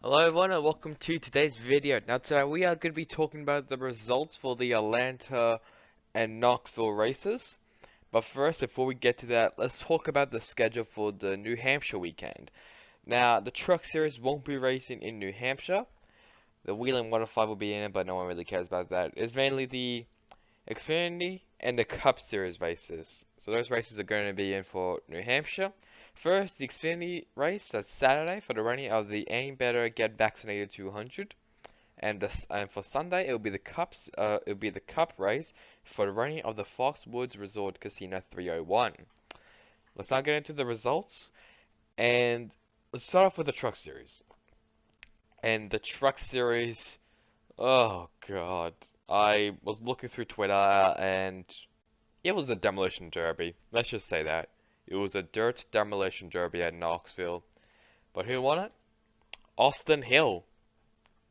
Hello everyone and welcome to today's video. Now today we are going to be talking about the results for the Atlanta and Knoxville races. But first, before we get to that, let's talk about the schedule for the New Hampshire weekend. Now, the Truck Series won't be racing in New Hampshire. The Whelen 105 will be in it, but no one really cares about that. It's mainly the Xfinity and the Cup Series races. So those races are going to be in for New Hampshire. First, the Xfinity race, that's Saturday, for the running of the Aim Better Get Vaccinated 200. And for Sunday, it'll be the Cup race for the running of the Foxwoods Resort Casino 301. Let's now get into the results, and let's start off with the Truck Series. And the Truck Series, oh god, I was looking through Twitter and it was a demolition derby. Let's just say that. It was a dirt demolition derby at Knoxville. But who won it? Austin Hill.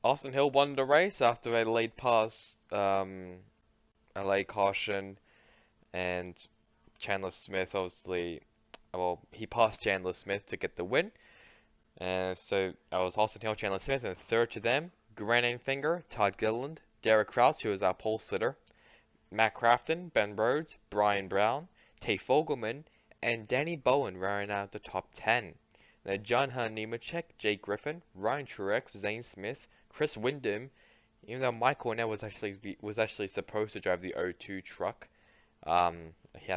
Austin Hill won the race after a late pass, a late caution, and Chandler Smith obviously, well, he passed Chandler Smith to get the win. And so I was Austin Hill, Chandler Smith, and third to them, Grant Enfinger, Todd Gilliland, Derek Kraus, who was our pole sitter, Matt Crafton, Ben Rhodes, Brian Brown, Tay Fogelman, and Danny Bowen rounding out the top 10. Now John Hunt Nemechek, Jake Griffin, Ryan Truex, Zane Smith, Chris Windom, even though Mike Cornell was actually supposed to drive the O2 truck, I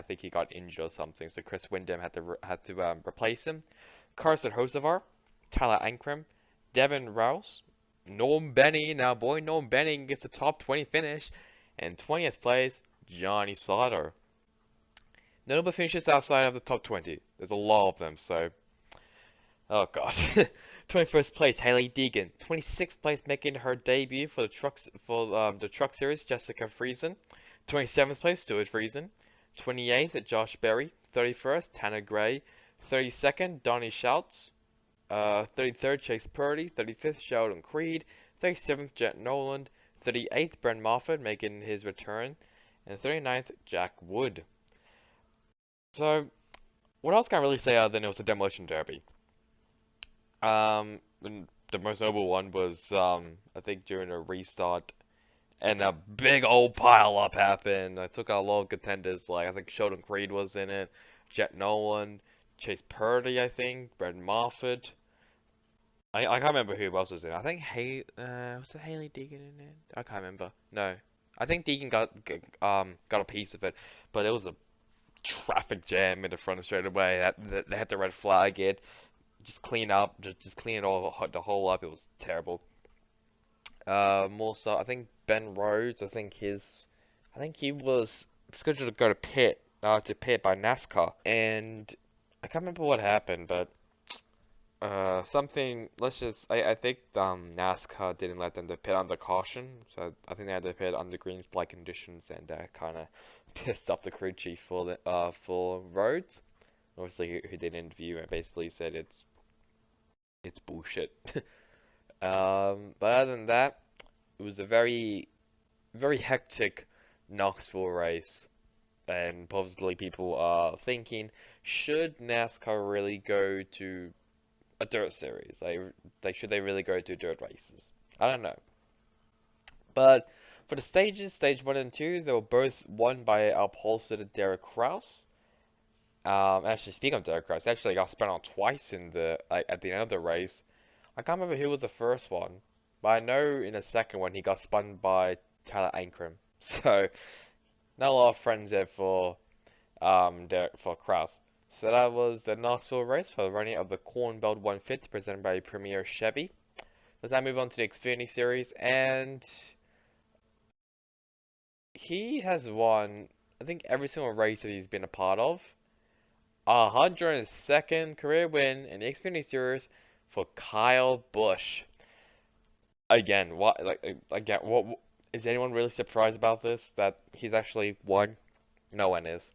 think he got injured or something, so Chris Windom had to replace him. Carson Hocevar, Tyler Ankrum, Devin Rouse, Norm Benny. Now, boy, Norm Benny gets a top 20 finish, and 20th place, Johnny Slaughter. Notable finishes outside of the top 20. There's a lot of them, so. Oh god. 21st place, Haley Deegan. 26th place, making her debut for the truck series, Jessica Friesen. 27th place, Stuart Friesen. 28th, Josh Berry. 31st, Tanner Gray. 32nd, Donnie Schultz. 33rd, Chase Purdy. 35th, Sheldon Creed. 37th, Jet Noland. 38th, Brent Moffitt making his return. And 39th, Jack Wood. So, what else can I really say other than it was a demolition derby? The most notable one was, I think during a restart, and a big old pile up happened. I took out a lot of contenders, like I think Sheldon Creed was in it, Jet Nolan, Chase Purdy, I think, Brent Moffitt. I can't remember who else was in it. I think was it Haley Deegan in it? I can't remember. No, I think Deegan got a piece of it, but it was a traffic jam in the front straight away. They had the red flag it. Just clean up, just clean it all the whole up. It was terrible. More so, I think Ben Rhodes. I think he was scheduled to go to pit by NASCAR, and I can't remember what happened, but something. I think NASCAR didn't let them to pit under caution, so I think they had to pit under green flag conditions, and that kind of pissed off the crew chief for Rhodes. Obviously, who did an interview and basically said it's bullshit. But other than that, it was a very, very hectic Knoxville race, and possibly people are thinking, should NASCAR really go to a dirt series? Should they really go to dirt races? I don't know. But for the stages, stage 1 and 2, they were both won by our upholsterer Derek Kraus. Actually, speaking of Derek Kraus, actually got spun out twice at the end of the race. I can't remember who was the first one, but I know in the second one he got spun by Tyler Ankrum. So not a lot of friends there for Kraus. So that was the Knoxville race for the running of the Corn Belt 150 presented by Premier Chevy. Let's now move on to the Xfinity Series, and he has won, I think, every single race that he's been a part of. 102nd career win in the Xfinity Series for Kyle Busch. Again, what is anyone really surprised about this? That he's actually won? No one is.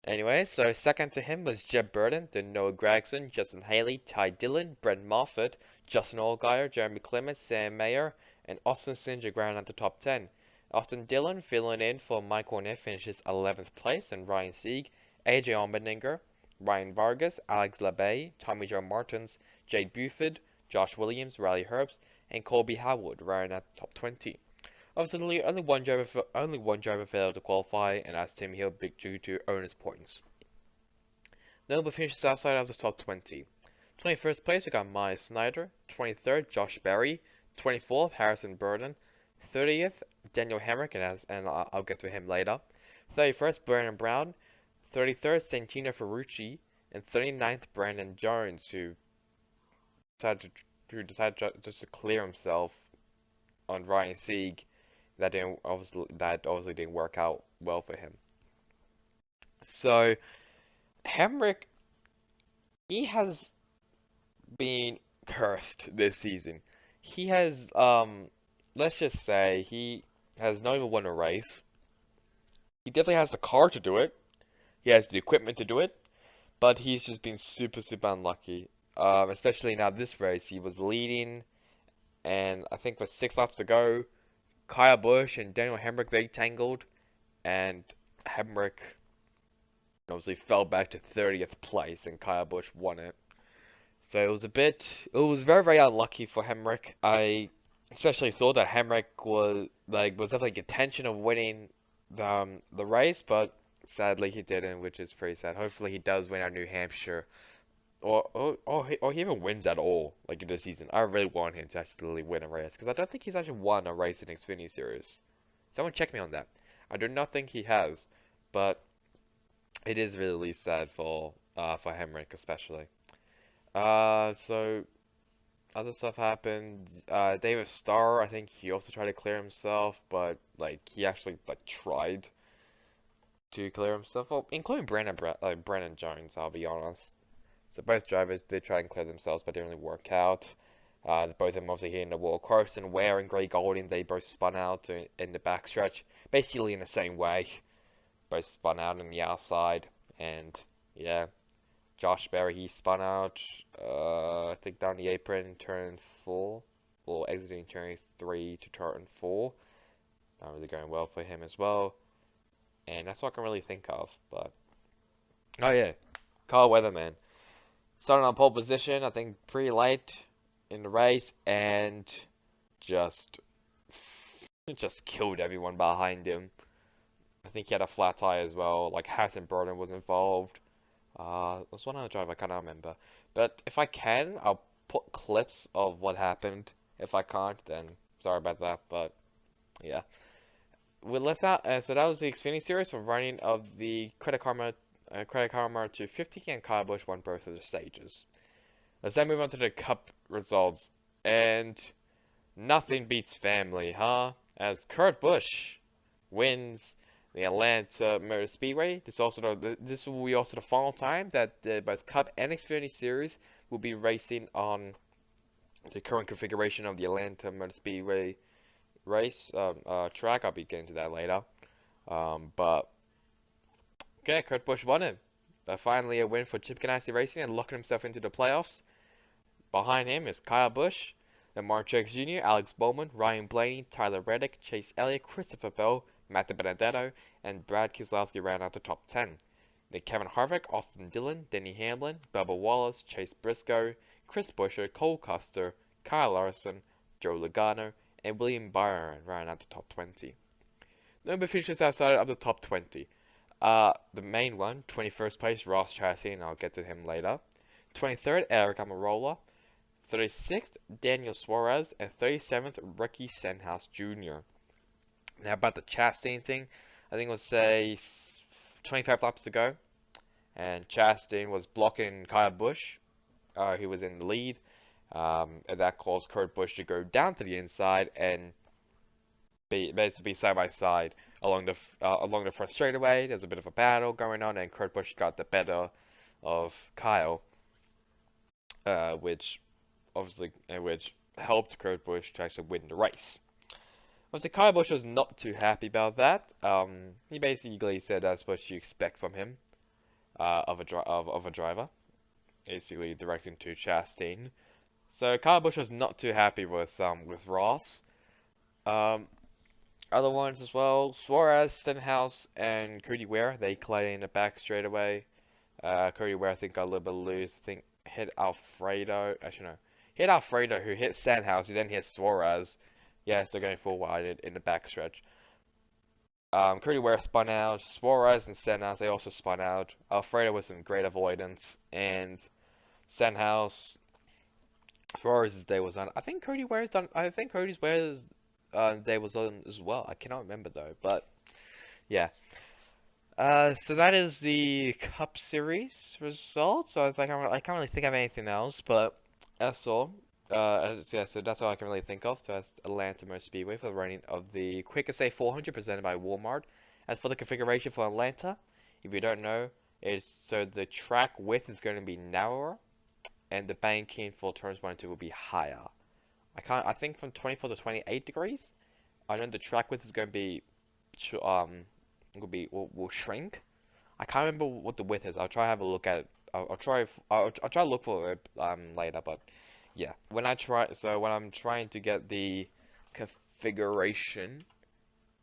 Anyway, so second to him was Jeb Burton, then Noah Gragson, Justin Haley, Ty Dillon, Brent Moffitt, Justin Allgaier, Jeremy Clements, Sam Mayer, and Austin Singer ground at the top 10. Austin Dillon filling in for Mike Cornett finishes 11th place, and Ryan Sieg, AJ Allmendinger, Ryan Vargas, Alex Labay, Tommy John Martins, Jade Buford, Josh Williams, Riley Herbst, and Colby Howard ran at the top 20. Obviously, only one driver failed to qualify, and that's Tim Hill due to owner's points. Notable finishes outside of the top 20. 21st place, we got Maya Snyder. 23rd, Josh Berry. 24th, Harrison Burden. 30th, Daniel Hemrick, and I'll get to him later. 31st, Brandon Brown. 33rd, Santino Ferrucci. And 39th, Brandon Jones, who decided just to clear himself on Ryan Sieg. That obviously didn't work out well for him. So Hemrick, he has been cursed this season. He has let's just say he has not even won a race. He definitely has the car to do it. He has the equipment to do it, but he's just been super unlucky. Especially now this race, he was leading, and I think with 6 laps to go, Kyle Busch and Daniel Hemrick, they tangled, and Hemrick obviously fell back to 30th place, and Kyle Busch won it. So it was very unlucky for Hemrick. I especially thought that Hemrick was definitely contention of winning the race, but sadly he didn't, which is pretty sad. Hopefully he does win at New Hampshire, or he even wins at all, like in this season. I really want him to actually win a race, because I don't think he's actually won a race in Xfinity Series. Someone check me on that. I do not think he has, but it is really sad for Hemrick especially. So other stuff happened. David Starr, I think he also tried to clear himself, but he actually tried to clear himself, well, including Brandon Jones. I'll be honest. So both drivers did try and clear themselves, but didn't really work out. Both of them obviously hitting the wall. Carson Ware and Gray Golding, they both spun out in the backstretch, basically in the same way. Both spun out on the outside, and yeah. Josh Berry, he spun out, I think down the apron, turn 4, or exiting turn 3 to turn 4. Not really going well for him as well. And that's what I can really think of, but... Oh yeah, Carl Weatherman. Starting on pole position, I think pretty late in the race, and just killed everyone behind him. I think he had a flat tire as well, Harrison Burden was involved. There's one other driver I can't remember. But if I can, I'll put clips of what happened. If I can't, then sorry about that. But yeah, so that was the Xfinity Series for running of the Credit Karma 250, and Kyle Busch won both of the stages. Let's then move on to the Cup results, and nothing beats family, huh? As Kurt Busch wins the Atlanta Motor Speedway. This will be also the final time that both Cup and Xfinity Series will be racing on the current configuration of the Atlanta Motor Speedway race track. I'll be getting to that later. But okay, Kurt Busch won it. Finally a win for Chip Ganassi Racing and locking himself into the playoffs. Behind him is Kyle Busch, then Mark Truex Jr., Alex Bowman, Ryan Blaney, Tyler Reddick, Chase Elliott, Christopher Bell, Matt Benedetto, and Brad Keselowski ran out the top 10. Then Kevin Harvick, Austin Dillon, Denny Hamlin, Bubba Wallace, Chase Briscoe, Chris Buescher, Cole Custer, Kyle Larson, Joe Logano, and William Byron ran out the top 20. Number finishes outside of the top 20. The main one, 21st place, Ross Chastain, and I'll get to him later. 23rd, Eric Almirola. 36th, Daniel Suarez, and 37th, Ricky Stenhouse Jr. Now about the Chastain thing, I think we'll say 25 laps to go, and Chastain was blocking Kyle Busch, who was in the lead, and that caused Kurt Busch to go down to the inside and basically side by side along the front straightaway. There's a bit of a battle going on, and Kurt Busch got the better of Kyle, which helped Kurt Busch to actually win the race. Obviously, Kyle Busch was not too happy about that. He basically said that's what you expect from him, of a driver, basically directing to Chastain. So Kyle Busch was not too happy with Ross. Other ones as well: Suarez, Stenhouse, and Cody Ware. They collided in the back straightaway. Cody Ware, I think, got a little bit loose. I think hit Alfredo. Actually, no. hit Alfredo, who hit Sandhouse, who then hit Suarez. Yes, they're going full wide in the backstretch. Cody Ware spun out. Suarez and Sandhouse, they also spun out. Alfredo was in great avoidance. And Sandhouse, Suarez's day was on. I think Cody Ware's done. I think Cody's Ware's day was on as well. I cannot remember though. But yeah. So that is the Cup Series results. So I can't really think of anything else, but that's all. Yeah, so that's all I can really think of. So that's Atlanta Motor Speedway for the running of the Quick SA 400 presented by Walmart. As for the configuration for Atlanta, if you don't know, so the track width is going to be narrower, and the banking for turns 1 and 2 will be higher. I think from 24 to 28 degrees. I know the track width is going to be will shrink. I can't remember what the width is. I'll try to have a look at it. I'll try to look for it later, but yeah. When I'm trying to get the configuration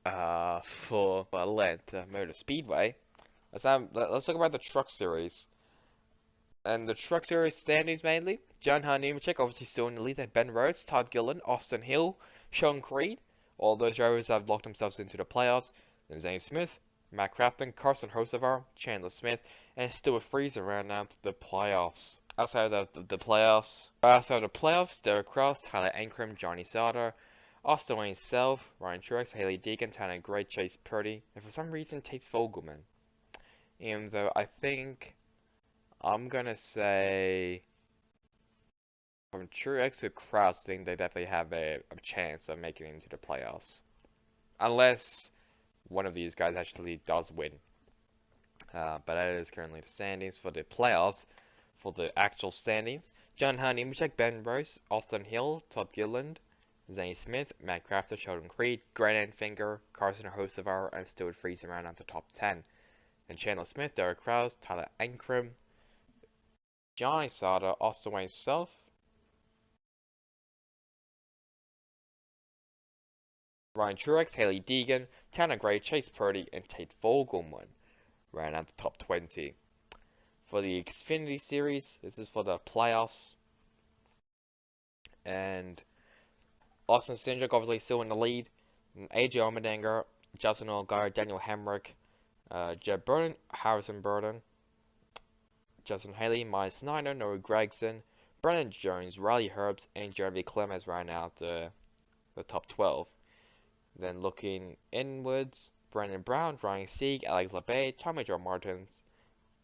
for Atlanta Motor Speedway, let's talk about the Truck Series. And the Truck Series standings mainly, John Nemechek obviously still in the lead, and Ben Rhodes, Todd Gilliland, Austin Hill, Sean Creed, all those drivers have locked themselves into the playoffs. Then Zane Smith, Matt Crafton, Carson Hocevar, Chandler Smith, and Stuart Freeze round out the playoffs. Outside of the playoffs, Derek Cross, Tyler Ankrum, Johnny Sauter, Austin Wayne Self, Ryan Truex, Haley Deegan, Tanner Gray, Chase Purdy, and for some reason Tate Fogelman. Even though I think I'm gonna say from Truex to Kraus, I think they definitely have a chance of making it into the playoffs. Unless one of these guys actually does win. But that is currently the standings for the playoffs. For the actual standings, John Nemechek, Ben Rhodes, Austin Hill, Todd Gilliland, Zane Smith, Matt Crafton, Sheldon Creed, Grant Enfinger, Carson Hocevar, and Stuart Freeze around out the top 10. And Chandler Smith, Derek Kraus, Tyler Ankrum, Johnny Sauter, Austin Wayne Self, Ryan Truex, Haley Deegan, Tanner Gray, Chase Purdy, and Tate Fogelman round out the top 20. For the Xfinity Series, this is for the playoffs. And Austin Cindric obviously still in the lead. AJ Allmendinger, Justin Allgaier, Daniel Hemrick, Jeb Burton, Harrison Burton, Justin Haley, Myles Snyder, Noah Gragson, Brennan Jones, Riley Herbst, and Jeremy Clemens round out the top 12. Then looking inwards, Brandon Brown, Ryan Sieg, Alex LeBay, Tommy John Martins,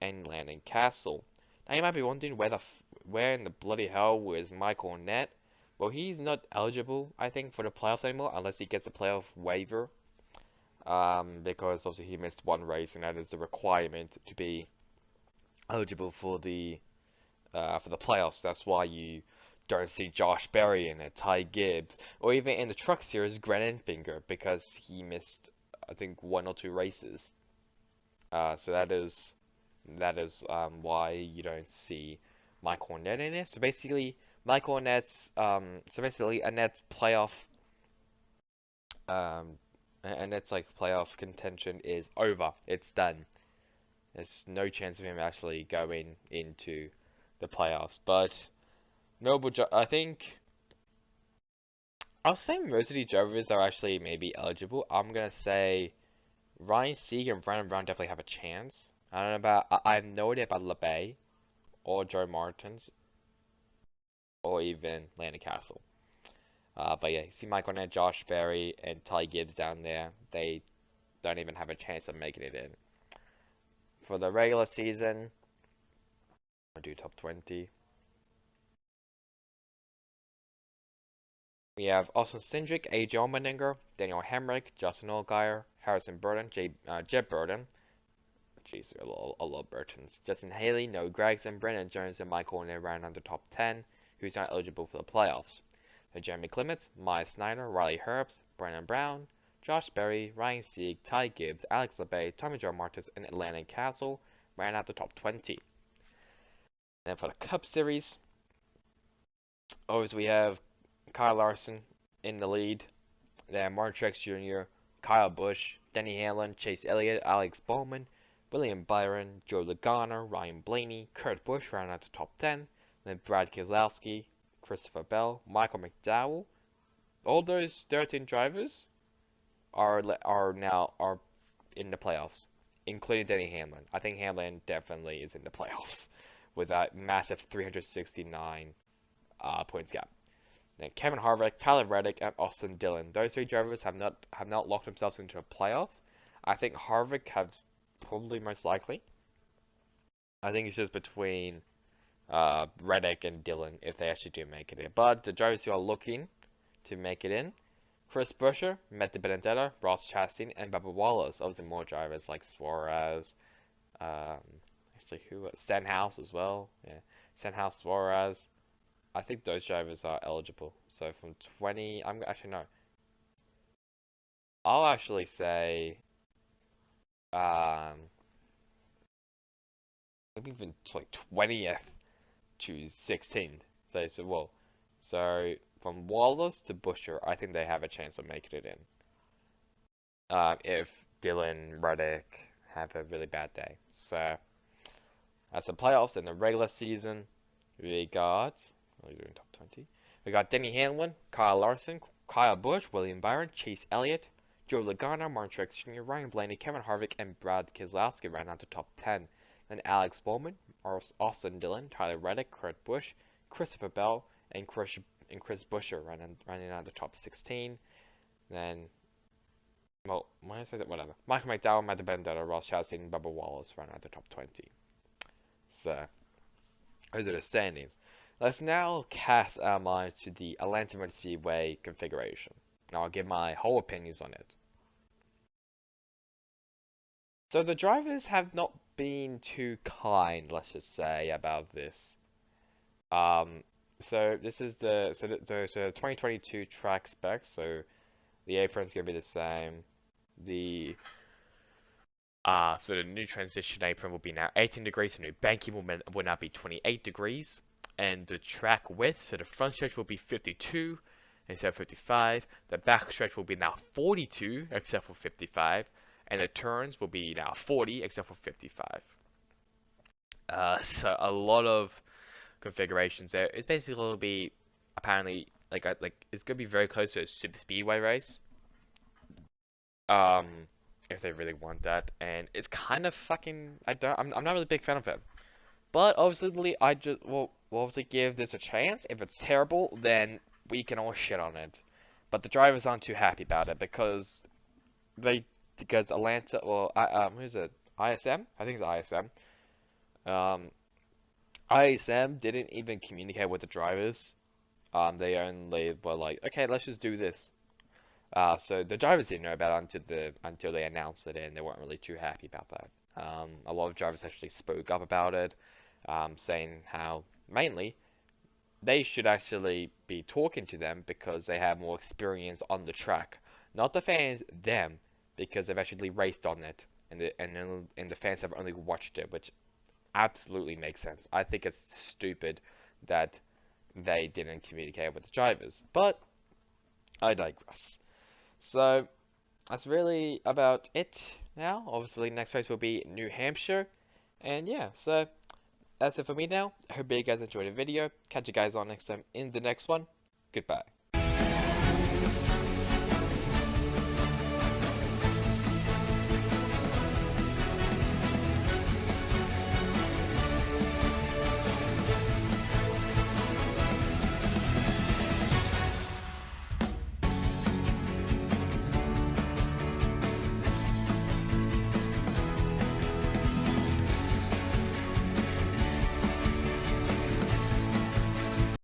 and Landon Castle. Now you might be wondering where in the bloody hell was Michael Nett? Well, he's not eligible, I think, for the playoffs anymore unless he gets a playoff waiver. Because obviously he missed one race, and that is the requirement to be eligible for the playoffs. That's why you don't see Josh Berry in it, Ty Gibbs, or even in the Truck Series, Grant Enfinger, because he missed, I think, 1 or 2 races. So that is why you don't see Michael Nett in it. So basically, Annette's playoff, Annette's like playoff contention is over. It's done. There's no chance of him actually going into the playoffs. But I think I'll say most of these drivers are actually maybe eligible. I'm gonna say Ryan Sieg and Brandon Brown definitely have a chance. I don't know about. I have no idea about LeBay or Joe Martins or even Landon Castle. But yeah, you see Michael Nett, Josh Berry, and Ty Gibbs down there. They don't even have a chance of making it in. For the regular season, I'll do top 20. We have Austin Cindric, AJ Allmendinger, Daniel Hemrick, Justin Allgaier, Harrison Burton, Jeb Burton. Jeez, a lot of Burtons. Justin Haley, Noah Gragson, Brennan Jones, and Michael Nett round under top 10, who's not eligible for the playoffs. So Jeremy Clements, Myles Snyder, Riley Herbst, Brandon Brown, Josh Berry, Ryan Sieg, Ty Gibbs, Alex LeBay, Tommy John Martins, and Landon Castle round out the top 20. And for the Cup Series, always we have Kyle Larson in the lead. Then Martin Truex Jr., Kyle Busch, Denny Hamlin, Chase Elliott, Alex Bowman, William Byron, Joe Logano, Ryan Blaney, Kurt Busch round out the top 10. Then Brad Keselowski, Christopher Bell, Michael McDowell. All those 13 drivers are now in the playoffs, including Denny Hamlin. I think Hamlin definitely is in the playoffs with that massive 369 points gap. Then Kevin Harvick, Tyler Reddick, and Austin Dillon. Those three drivers have not locked themselves into the playoffs. I think Harvick has probably most likely. I think it's just between Reddick and Dillon if they actually do make it in. But the drivers who are looking to make it in: Chris Buescher, Matt Benedetto, Ross Chastain, and Bubba Wallace. Obviously, more drivers like Suarez, actually Stenhouse as well. Yeah, Stenhouse, Suarez. I think those drivers are eligible. So from 20, I'm actually no. I'll actually say, maybe even like 20th to 16th. So from Wallace to Buescher, I think they have a chance of making it in. If Dillon, Reddick have a really bad day. So as the playoffs in the regular season, we got, we're doing top 20. We got Denny Hamlin, Kyle Larson, Kyle Busch, William Byron, Chase Elliott, Joe Logano, Martin Truex Jr., Ryan Blaney, Kevin Harvick, and Brad Keselowski ran out to top 10. Then Alex Bowman, Austin Dillon, Tyler Reddick, Kurt Busch, Christopher Bell, and Chris Buescher running out the top 16. Then, well, when I say that, whatever. Michael McDowell, Matt Benedetto, Ross Chastain, and Bubba Wallace ran out the top 20. So, those are the standings. Let's now cast our minds to the Atlanta Motor Speedway configuration. Now I'll give my whole opinions on it. So the drivers have not been too kind, let's just say, about this. So this is the 2022 track specs. So the apron's gonna be the same. So the new transition apron will be now 18 degrees. The new banking will now be 28 degrees, and the track width. So the front stretch will be 52 instead of 55. The back stretch will be now 42 except for 55, and the turns will be now 40 except for 55. So a lot of configurations there. It's basically going to be apparently like it's going to be very close to a super speedway race. If they really want that, and it's kind of fucking. I'm not really a big fan of it. But obviously, we'll obviously give this a chance. If it's terrible, then we can all shit on it. But the drivers aren't too happy about it because Atlanta, well, who's it? ISM? I think it's ISM. ISM didn't even communicate with the drivers. They only were like, okay, let's just do this. So the drivers didn't know about it until they announced it, and they weren't really too happy about that. A lot of drivers actually spoke up about it, saying how mainly they should actually be talking to them because they have more experience on the track, not the fans, them, because they've actually raced on it, and the fans have only watched it, which absolutely makes sense. I think it's stupid that they didn't communicate with the drivers, but I digress. So that's really about it now. Obviously, next race will be New Hampshire, and yeah, so that's it for me now. I hope you guys enjoyed the video. Catch you guys on next time in the next one. Goodbye.